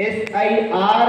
SIR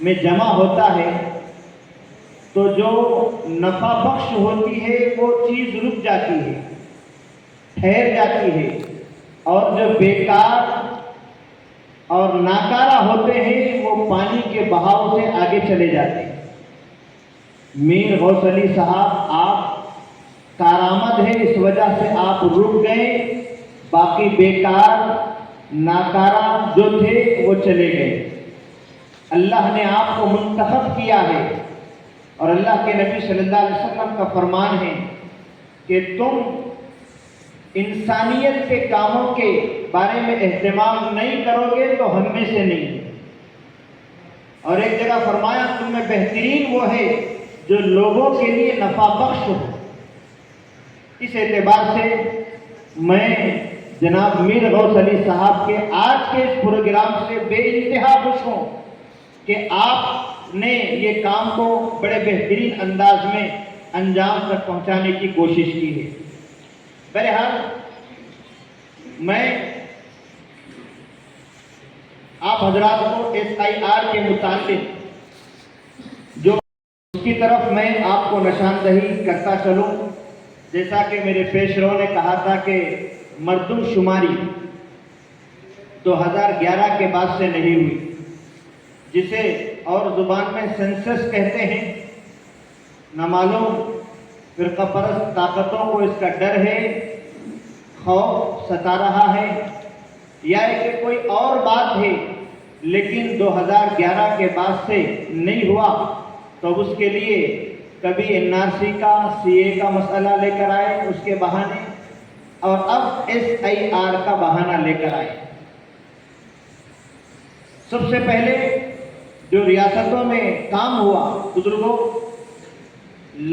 میں جمع ہوتا ہے تو جو نفع بخش ہوتی ہے وہ چیز رک جاتی ہے، ٹھہر جاتی ہے، اور جو بیکار اور ناکارہ ہوتے ہیں وہ پانی کے بہاؤ سے آگے چلے جاتے ہیں۔ میر غوث علی صاحب آپ کارآمد ہے، اس وجہ سے آپ رک گئے، باقی بیکار ناکارہ جو تھے وہ چلے گئے۔ اللہ نے آپ کو منتخب کیا ہے، اور اللہ کے نبی صلی اللہ علیہ وسلم کا فرمان ہے کہ تم انسانیت کے کاموں کے بارے میں اہتمام نہیں کرو گے تو ہم میں سے نہیں۔ اور ایک جگہ فرمایا تم میں بہترین وہ ہے جو لوگوں کے لیے نفع بخش ہو۔ اس اعتبار سے میں جناب میر غوث علی صاحب کے آج کے اس پروگرام سے بے انتہا خوش ہوں کہ آپ نے یہ کام کو بڑے بہترین انداز میں انجام تک پہنچانے کی کوشش کی ہے۔ بہرحال میں آپ حضرات کو SIR کے متعلق جو اس کی طرف میں آپ کو نشاندہی کرتا چلوں، جیسا کہ میرے پیش رو نے کہا تھا کہ مردم شماری 2011 کے بعد سے نہیں ہوئی، جسے اور زبان میں سینسس کہتے ہیں۔ نہ معلوم فرقہ پرست طاقتوں کو اس کا ڈر ہے، خوف ستا رہا ہے، یا کہ کوئی اور بات ہے، لیکن 2011 کے بعد سے نہیں ہوا تو اس کے لیے کبھی NRC کا CA کا مسئلہ لے کر آئے اس کے بہانے، اور اب SIR کا بہانہ لے کر آئے۔ سب سے پہلے جو ریاستوں میں کام ہوا، بزرگوں،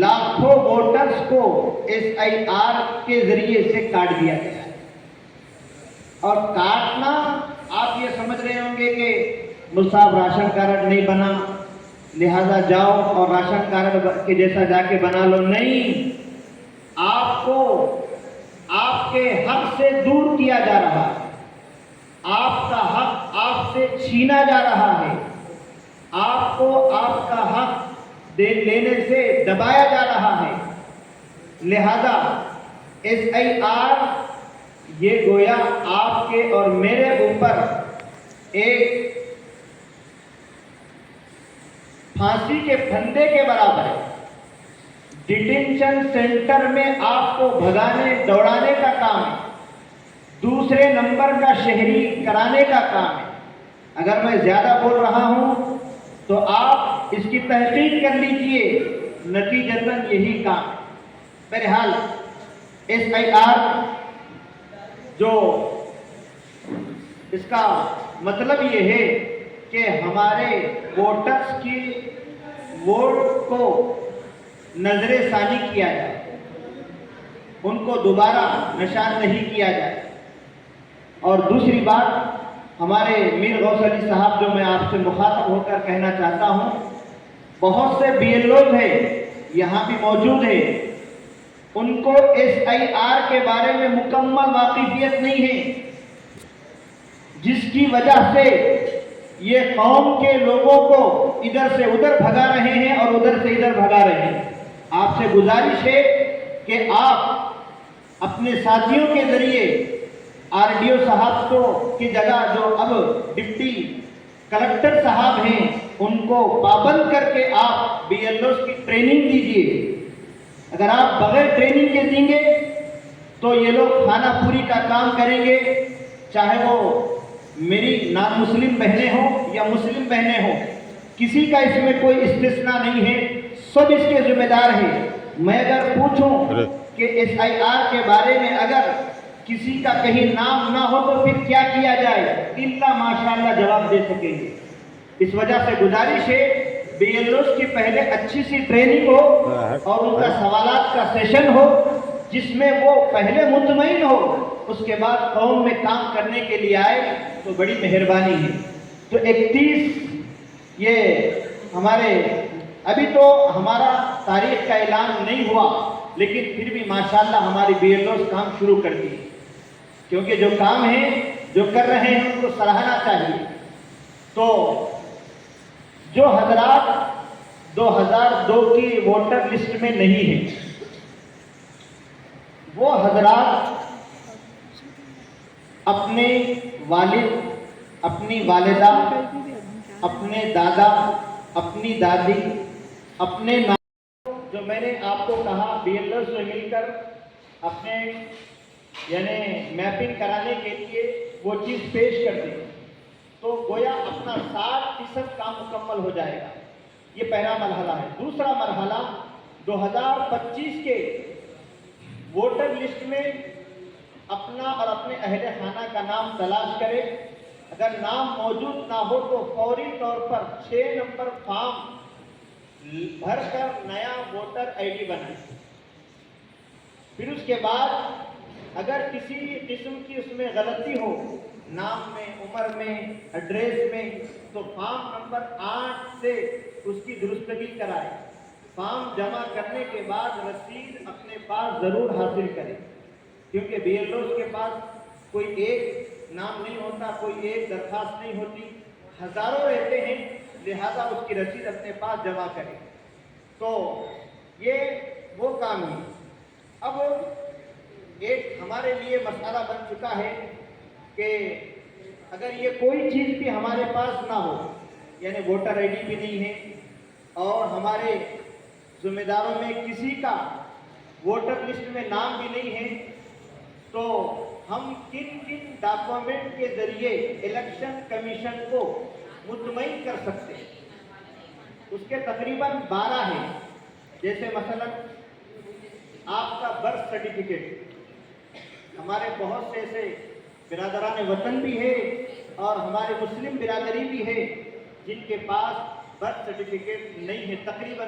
لاکھوں ووٹرز کو SIR کے ذریعے سے کاٹ دیا گیا ہے۔ اور کاٹنا آپ یہ سمجھ رہے ہوں گے کہ مصعب راشن کارڈ نہیں بنا لہذا جاؤ اور راشن کارڈ کے جیسا جا کے بنا لو، نہیں، آپ کو آپ کے حق سے دور کیا جا رہا ہے، آپ کا حق آپ سے چھینا جا رہا ہے، آپ کو آپ کا حق لینے سے دبایا جا رہا ہے۔ لہذا SIR یہ گویا آپ کے اور میرے اوپر ایک پھانسی کے پھندے کے برابر ہے۔ ڈیٹینشن سینٹر میں آپ کو بھگانے دوڑانے کا کام ہے، دوسرے نمبر کا شہری کرانے کا کام ہے۔ اگر میں زیادہ بول رہا ہوں تو آپ اس کی تحقیق کر لیجئے، نتیجتاً یہی کام ہے۔ بہرحال SIR جو اس کا مطلب یہ ہے کہ ہمارے ووٹرز کی ووٹ کو نظر ثانی کیا جائے، ان کو دوبارہ نشاندہی کیا جائے۔ اور دوسری بات، ہمارے میر غوث علی صاحب جو میں آپ سے مخاطب ہو کر کہنا چاہتا ہوں، بہت سے BLOs ہیں یہاں بھی موجود ہیں، ان کو SIR کے بارے میں مکمل واقفیت نہیں ہے، جس کی وجہ سے یہ قوم کے لوگوں کو ادھر سے ادھر بھگا رہے ہیں اور ادھر سے ادھر بھگا رہے ہیں۔ آپ سے گزارش ہے کہ آپ اپنے ساتھیوں کے ذریعے RDO صاحب کو کی جگہ جو اب ڈپٹی کلکٹر صاحب ہیں ان کو پابند کر کے آپ BLOs کی ٹریننگ دیجیے۔ اگر آپ بغیر ٹریننگ کے دیں گے تو یہ لوگ خانہ پوری کا کام کریں گے، چاہے وہ میری نان مسلم بہنیں ہوں یا مسلم بہنیں ہوں، کسی کا اس میں کوئی استثناء نہیں ہے، سب اس کے ذمہ دار ہیں۔ میں اگر پوچھوں کہ SIR کے بارے میں اگر کسی کا کہیں نام نہ ہو تو پھر کیا کیا جائے، اللہ ماشاءاللہ جواب دے سکیں گے۔ اس وجہ سے گزارش ہے BLOs کی پہلے اچھی سی ٹریننگ ہو اور ان کا سوالات کا سیشن ہو جس میں وہ پہلے مطمئن ہو، اس کے بعد قوم میں کام کرنے کے لیے آئے تو بڑی مہربانی ہے۔ تو 31 یہ ہمارے ابھی تو ہمارا تاریخ کا اعلان نہیں ہوا، لیکن پھر بھی ماشاءاللہ ہماری BLOs کام شروع کر دی، کیونکہ جو کام ہے جو کر رہے ہیں ان کو سراہنا چاہیے۔ تو جو حضرات 2002 کی ووٹر لسٹ میں نہیں ہیں، وہ حضرات اپنے والد، اپنی والدہ، اپنے دادا، اپنی دادی، اپنے جو میں نے آپ کو کہا بی ایل او سے مل کر اپنے یعنی میپنگ کرانے کے لیے وہ چیز پیش کر دیں تو گویا اپنا 60% کام مکمل ہو جائے گا۔ یہ پہلا مرحلہ ہے۔ دوسرا مرحلہ 2025 کے ووٹر لسٹ میں اپنا اور اپنے اہل خانہ کا نام تلاش کرے، اگر نام موجود نہ ہو تو فوری طور پر 6 نمبر فارم بھر کر نیا ووٹر آئی ڈی بنائے۔ پھر اس کے بعد اگر کسی قسم کی اس میں غلطی ہو، نام میں، عمر میں، ایڈریس میں، تو فارم نمبر 8 سے اس کی درستگی کرائے۔ فارم جمع کرنے کے بعد رسید اپنے پاس ضرور حاصل کرے، کیونکہ بی ایل اوز کے پاس کوئی ایک نام نہیں ہوتا، کوئی ایک درخواست نہیں ہوتی، ہزاروں رہتے ہیں، لہذا اس کی رسید اپنے پاس جمع کرے۔ تو یہ وہ کام ہے۔ اب ایک ہمارے لیے مسئلہ بن چکا ہے کہ اگر یہ کوئی چیز بھی ہمارے پاس نہ ہو، یعنی ووٹر آئی ڈی بھی نہیں ہے اور ہمارے ذمہ داروں میں کسی کا ووٹر لسٹ میں نام بھی نہیں ہے، تو ہم کن کن ڈاکومنٹ کے ذریعے الیکشن کمیشن کو مطمئن کر سکتے ہیں؟ اس کے تقریباً 12 ہیں۔ جیسے مثلا آپ کا برتھ سرٹیفکیٹ، ہمارے بہت سے ایسے برادران وطن بھی ہے اور ہمارے مسلم برادری بھی ہے جن کے پاس برتھ سرٹیفکیٹ نہیں ہے، تقریباً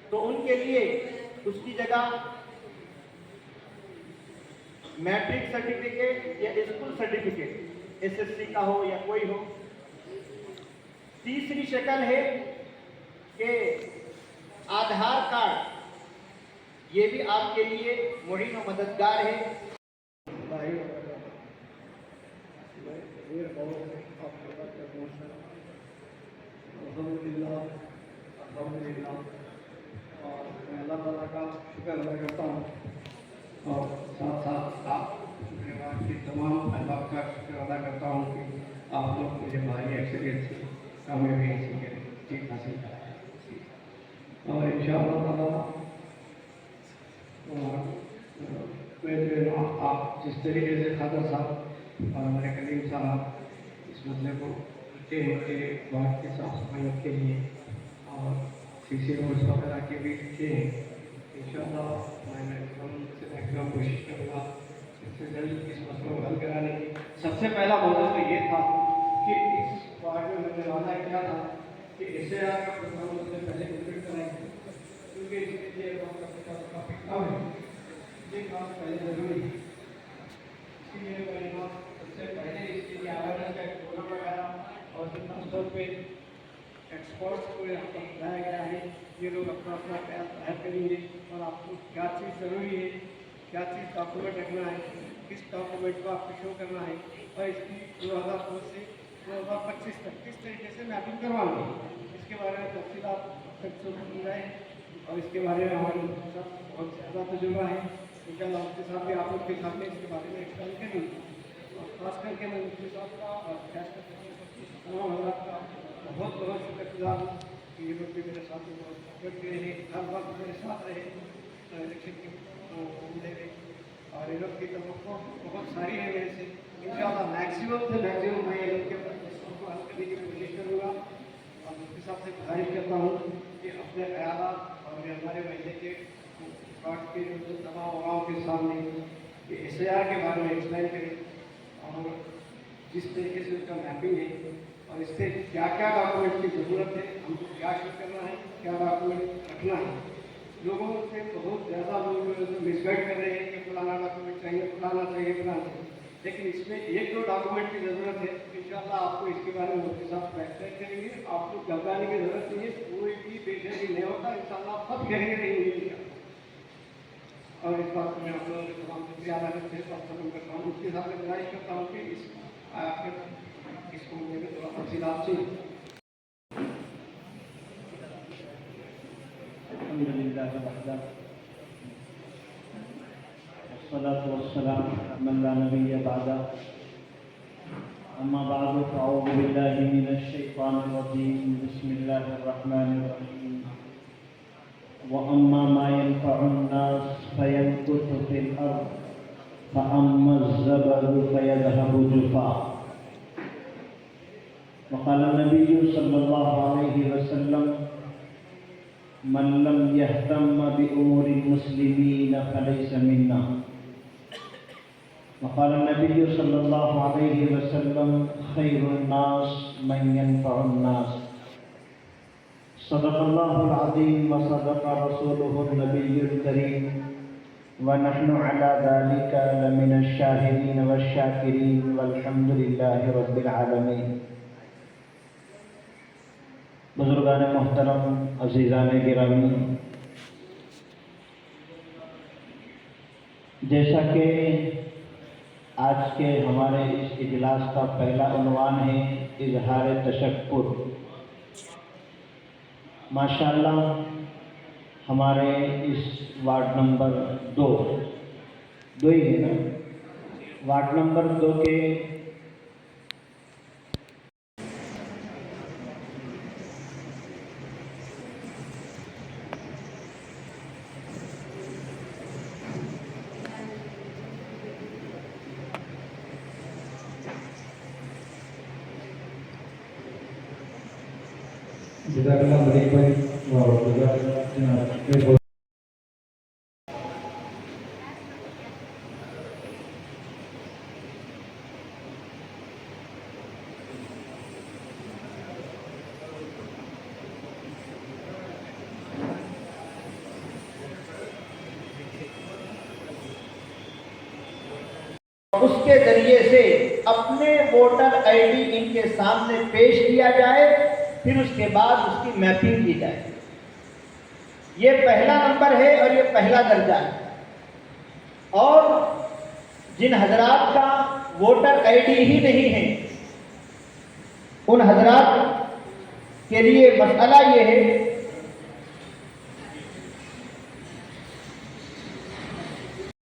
تو ان کے لیے اس کی جگہ میٹرک سرٹیفکیٹ یا اسکول سرٹیفکیٹ SSC کا ہو یا کوئی ہو۔ تیسری شکل ہے کہ آدھار کارڈ، یہ بھی آپ کے لیے معین و مددگار ہے۔ الحمدللہ اور میں اللہ تعالیٰ کا شکر ادا کرتا ہوں اور ساتھ ساتھ آپ کی تمام احباب کا شکر ادا کرتا ہوں کہ آپ لوگ مجھے بھاری ایکسیڈنٹ سے کامیابی جیت حاصل کرایا اور ان شاء اللہ تعالیٰ آپ جس طریقے سے خادر صاحب اور ہمارے کریم صاحب اس مسئلے کو کے وارڈ کے صاف صفائی کے لیے اور CC روڈس وغیرہ کے بھی کیے ہیں، ان شاء اللہ میں میکسیمم کوشش کروں گا اس سے جلد اس مسئلے کو حل کرانے کی۔ سب سے پہلا موضوع تو یہ تھا کہ اس وارڈ میں میں نے وعدہ کیا تھا کہ SAR کا پروگرام اس سے پہلے کمپلیٹ کرائیں گے، کیونکہ اس کے لیے کافی کم ہے، یہ کام پہلے ضروری ہے۔ اسی لیے میں نے سب سے پہلے اس کے لیے اویئرنیس کا ایک پروگرام لگایا اور خاص طور پہ ایکسپرٹس کو یہاں پر بتایا گیا ہے، یہ لوگ اپنا اپنا خیال ظاہر کریں گے اور آپ کو کیا چیز ضروری ہے، کیا چیز ڈاکومنٹ رکھنا ہے، کس ڈاکومنٹ کو آپ کو شو کرنا ہے، اور اس کی 2002 سے 2025 تک کس طریقے سے میپنگ کرواؤں گی، اس کے بارے میں تفصیلات تک سے مل رہے ہیں اور اس کے بارے میں ہمارے بہت زیادہ تجربہ ہے۔ ان شاء اللہ مفتی صاحب بھی آپ لوگ کے سامنے اس کے بارے میں ایکسپلین کریں گے اور خاص کر کے میں مفتی صاحب کا اور تمام حضرات کا بہت بہت شکر گزار ہوں کہ یہ لوگ بھی میرے ساتھ سپورٹ کے رہے، ہر وقت میرے ساتھ رہے الیکشن کے معاملے میں، اور یہ لوگ کی توقع بہت ساری ہے میرے سے۔ ان شاء اللہ میکسیمم سے میکسیمم میں یہ لوگ کے مسئلوں کو حل کرنے کی کوشش کروں گا اور مفتی صاحب سے گزارش کرتا ہوں کہ اپنے خیالات اور ہمارے محلے کے پارٹ کے تمام عوام کے سامنے کہ SAR کے بارے میں ایکسپلین کریں اور جس طریقے سے اس کا میپنگ ہے اور اس سے کیا کیا ڈاکومنٹ کی ضرورت ہے، ہم کو کیا شو کرنا ہے، کیا ڈاکومنٹ رکھنا ہے۔ لوگوں سے بہت زیادہ لوگ مس گائڈ کر رہے ہیں کہ فلانا ڈاکومنٹ چاہیے، فلانا چاہیے، فلانا چاہیے، لیکن اس میں 1-2 ڈاکومنٹ کی ضرورت ہے۔ انشاءاللہ آپ کو اس کے بارے میں مفتی صاحب ایکسپلین کریں گے، آپ کو گھبرانے کی ضرورت نہیں ہے، کوئی بھی پیشنٹ نہیں ہوتا، انشاءاللہ سب کہیں گے اور اس بات کو میں آپ لوگوں کے تمام شکریہ ادا کرتے ہیں، کرتا ہوں، اس کے ساتھ میں گزارش کرتا ہوں کہ اس کو مجھے تھوڑا تفصیلات سے الحمد لله وحده والصلاة والسلام على من لا نبي بعده أما بعد فأعوذ بالله من الشيطان الرجيم بسم الله الرحمن الرحيم وأما ما ينفع الناس فيمكث في الأرض فأما الزبد فيذهب جفاء وقال النبي صلى الله عليه وسلم من لم يهتم بأمور المسلمين فليس منا وقال النبي صلى الله عليه وسلم خير الناس من ينفع الناس صدق الله العظيم وصدق رسوله النبي الكريم ونحن على ذلك لمن الشاهدين والشاكرين والحمد لله رب العالمين. بزرگان محترم، عزیزان گرامی، جیسا کہ آج کے ہمارے اس اجلاس کا پہلا عنوان ہے اظہار تشکر. ماشاءاللہ ہمارے اس وارڈ نمبر 2 ہی ہے نا، وارڈ نمبر 2 کے جزاkallah ملک بھائی اور جناب اس کے ذریعے سے اپنے ووٹر آئی ڈی ان کے سامنے پیش کیا جائے، پھر اس کے بعد اس کی میپنگ کی جائے. یہ پہلا نمبر ہے اور یہ پہلا درجہ ہے. اور جن حضرات کا ووٹر آئی ڈی ہی نہیں ہے ان حضرات کے لیے مسئلہ یہ ہے